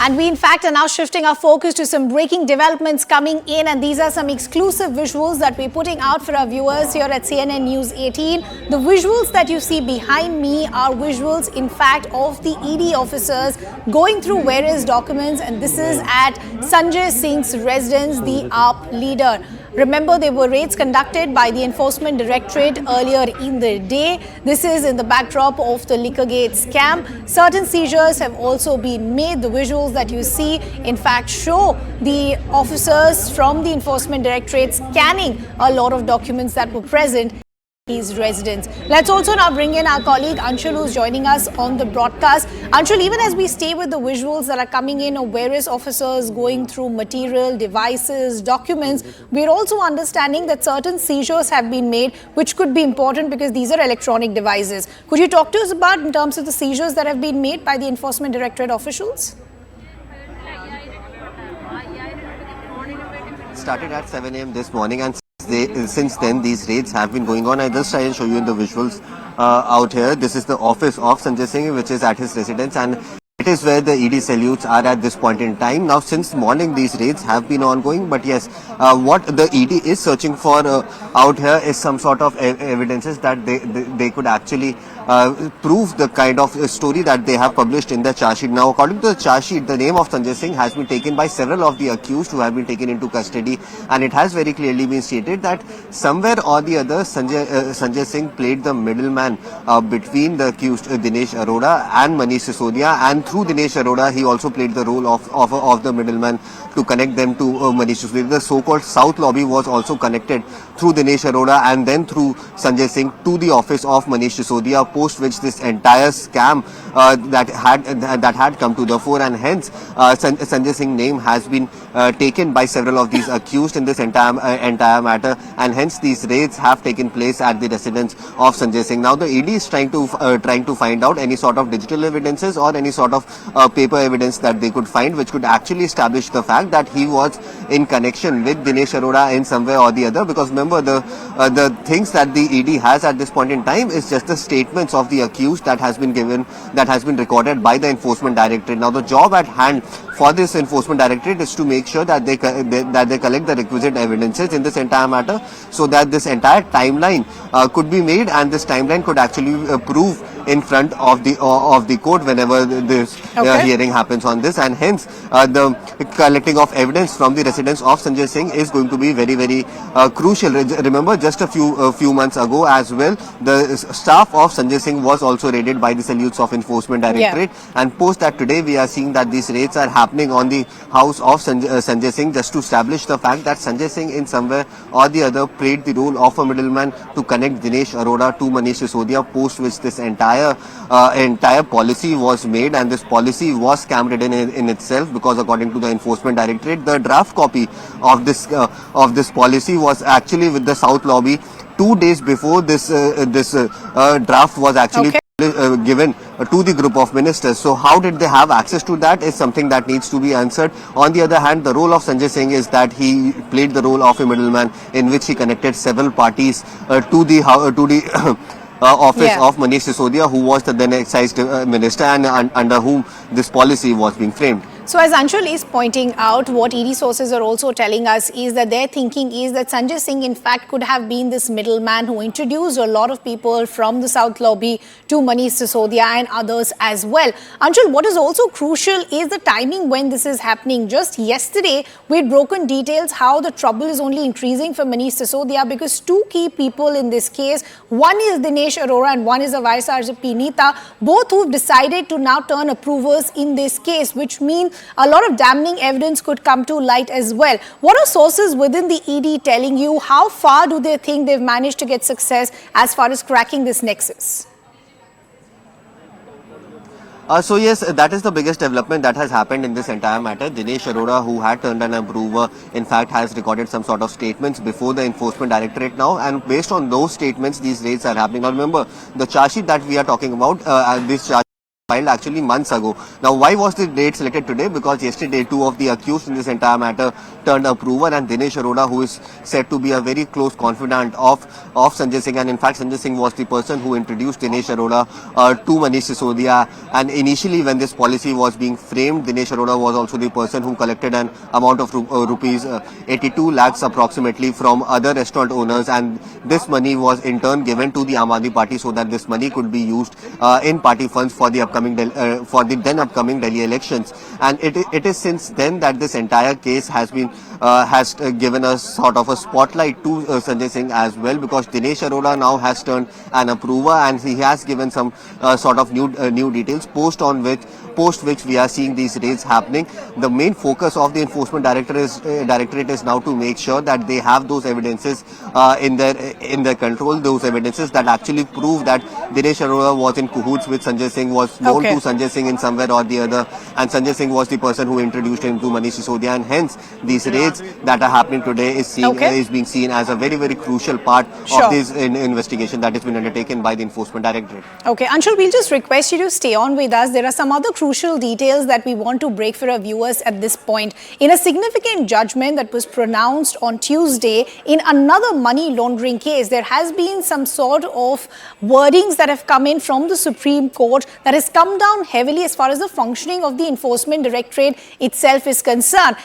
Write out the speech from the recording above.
And we in fact are now shifting our focus to some breaking developments coming in, and these are some exclusive visuals that we're putting out for our viewers here at CNN News 18. The visuals that you see behind me are visuals in fact of the ED officers going through various documents, and this is at Sanjay Singh's residence, the AAP leader. Remember, there were raids conducted by the Enforcement Directorate earlier in the day. This is in the backdrop of the Liquorgate scam. Certain seizures have also been made. The visuals that you see, in fact, show the officers from the Enforcement Directorate scanning a lot of documents that were present his residence. Let's also now bring in our colleague Anshul, who's joining us on the broadcast. Anshul, even as we stay with the visuals that are coming in of various officers going through material, devices, documents, we're also understanding that certain seizures have been made, which could be important because these are electronic devices. Could you talk to us about in terms of the seizures that have been made by the Enforcement Directorate officials? Started at 7 a.m. this morning, and since then these raids have been going on. I just try and show you in the visuals out here. This is the office of Sanjay Singh, which is at his residence, and it is where the ED salutes are at this point in time. Now, since morning, these raids have been ongoing, but yes, what the ED is searching for out here is some sort of evidences that they could actually prove the kind of story that they have published in the charge sheet. Now, according to the charge sheet, the name of Sanjay Singh has been taken by several of the accused who have been taken into custody, and it has very clearly been stated that somewhere or the other, Sanjay Singh played the middleman between the accused Dinesh Arora and Manish Sisodia, and through Dinesh Arora, he also played the role of the middleman to connect them to Manish Sisodia. The so-called South Lobby was also connected through Dinesh Arora and then through Sanjay Singh to the office of Manish Sisodia, post which this entire scam that had come to the fore, and hence Sanjay Singh's name has been taken by several of these accused in this entire matter, and hence these raids have taken place at the residence of Sanjay Singh. Now, the ED is trying to find out any sort of digital evidences or any sort of paper evidence that they could find, which could actually establish the fact that he was in connection with Dinesh Arora in some way or the other. Because remember, the things that the ED has at this point in time is just the statements of the accused that has been given, that has been recorded by the Enforcement Directorate. Now, the job at hand for this Enforcement Directorate is to make sure that they collect the requisite evidences in this entire matter, so that this entire timeline could be made, and this timeline could actually prove in front of the court whenever this hearing happens on this, and hence the collecting of evidence from the residence of Sanjay Singh is going to be very, very crucial. Remember, just a few months ago as well, the staff of Sanjay Singh was also raided by the salutes of Enforcement Directorate, and post that today we are seeing that these raids are happening on the house of Sanjay Singh, just to establish the fact that Sanjay Singh in some way or the other played the role of a middleman to connect Dinesh Arora to Manish Sisodia, post which this entire policy was made, and this policy was scam ridden in itself, because according to the Enforcement Directorate, the draft copy of this policy was actually with the South Lobby 2 days before this draft was actually given to the group of ministers. So how did they have access to that is something that needs to be answered. On the other hand, the role of Sanjay Singh is that he played the role of a middleman in which he connected several parties to the office of Manish Sisodia, who was the then excise minister, and under whom this policy was being framed. So as Anshul is pointing out, what ED sources are also telling us is that their thinking is that Sanjay Singh in fact could have been this middleman who introduced a lot of people from the South Lobby to Manish Sisodia and others as well. Anshul, what is also crucial is the timing when this is happening. Just yesterday, we'd broken details how the trouble is only increasing for Manish Sisodia, because two key people in this case, one is Dinesh Arora and one is the Vice RGP Neeta, both who've decided to now turn approvers in this case, which means a lot of damning evidence could come to light as well. What are sources within the ED telling you? How far do they think they've managed to get success as far as cracking this nexus? So yes, that is the biggest development that has happened in this entire matter. Dinesh Arora, who had turned an approver, in fact has recorded some sort of statements before the Enforcement Directorate now, and based on those statements, these raids are happening. Now remember, the charge sheet that we are talking about, this charge filed actually months ago. Now, why was the date selected today? Because yesterday, two of the accused in this entire matter turned approver, and Dinesh Arora, who is said to be a very close confidant of Sanjay Singh, and in fact, Sanjay Singh was the person who introduced Dinesh Arora to Manish Sisodia. And initially, when this policy was being framed, Dinesh Arora was also the person who collected an amount of rupees 82 lakhs approximately from other restaurant owners, and this money was in turn given to the Aam Aadmi Party so that this money could be used in party funds for the then upcoming Delhi elections. And it is since then that this entire case has been given a sort of a spotlight to Sanjay Singh as well, because Dinesh Arora now has turned an approver, and he has given some sort of new details post which we are seeing these raids happening. The main focus of the enforcement directorate is now to make sure that they have those evidences in their control, those evidences that actually prove that Dinesh Arora was in cahoots with Sanjay Singh, was known to Sanjay Singh in somewhere or the other, and Sanjay Singh was the person who introduced him to Manish Sisodia, and hence these raids that are happening today is being seen as a very, very crucial part of this investigation that has been undertaken by the enforcement directorate. Okay, Anshul, we'll just request you to stay on with us. There are some other crucial details that we want to break for our viewers at this point. In a significant judgment that was pronounced on Tuesday in another money laundering case, there has been some sort of wordings that have come in from the Supreme Court that has come down heavily as far as the functioning of the enforcement directorate itself is concerned.